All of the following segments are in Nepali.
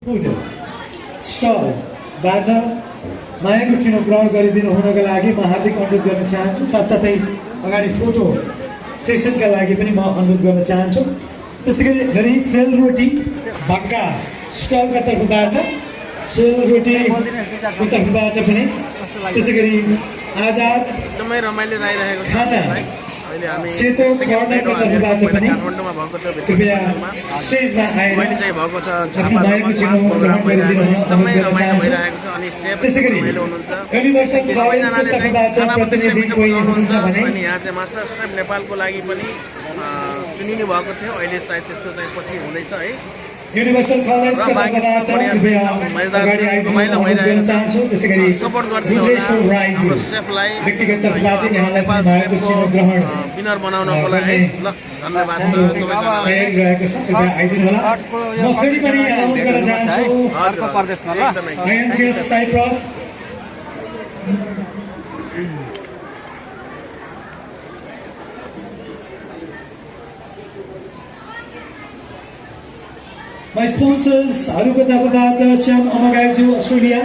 स्टलबाट मायाको चुनाव ग्रहण गरिदिनु हुनका लागि म हार्दिक अनुरोध गर्न चाहन्छु। साथसाथै अगाडि फोटो सेसनका लागि पनि म अनुरोध गर्न चाहन्छु। त्यसै गरी सेल रोटी भक्का स्टलका तर्फबाट सेल रोटीको तर्फबाट पनि, त्यसै गरी आजाद एकदमै रमाइलो रहिरहेको छ। खाना सेतो कर्नरको तर्फबाट पनि कृपया स्टेजमा आएर आफ्नो मायाको चुनाव ग्रहण गरिदिनु हुन अनुरोध गर्न चाहन्छु। त्यसै गरी युनिभर्सल कलेजको तर्फबाट प्रतिनिधि कोही हुनुहुन्छ भने यहाँ चाहिँ मास्टर सेफ नेपालको लागि पनि चुनिनु भएको थियो। अहिले सायद त्यसको चाहिँ पछि हुँदैछ है। युनिभर्सल कलेजको तर्फबाट कृपया अगाडि आइदिनु अनुरोध गर्न चाहन्छु। त्यसै गरी रुद्रेश्वर राईज्यू व्यक्तिगत तर्फबाट यहाँलाई मायाको चुनाव ग्रहण विनर बनाउनको लागि ल धन्यवाद छ सबैजनालाई। रहेको छ, कृपया आइदिनु होला। म फेरि पनि अनाउन्स गर्न चाहन्छु अर्को प्रदेशमा ल आइएनसिएस साइप्रस My sponsors हरूको तर्फबाट श्याम अमगाइज्यू अस्ट्रेलिया,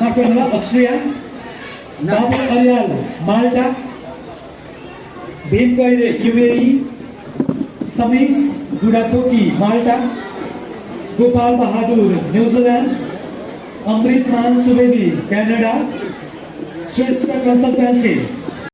माफ गर्नुहोला अस्ट्रिया, बाबु अरियाल माल्टा, भीम गैरे युएई, समीस बुढाथोकी माल्टा, गोपाल बहादुर न्यूजीलैंड, अमृत मान सुवेदी कनाडा, श्रेष्ठ कंसल्टेंसी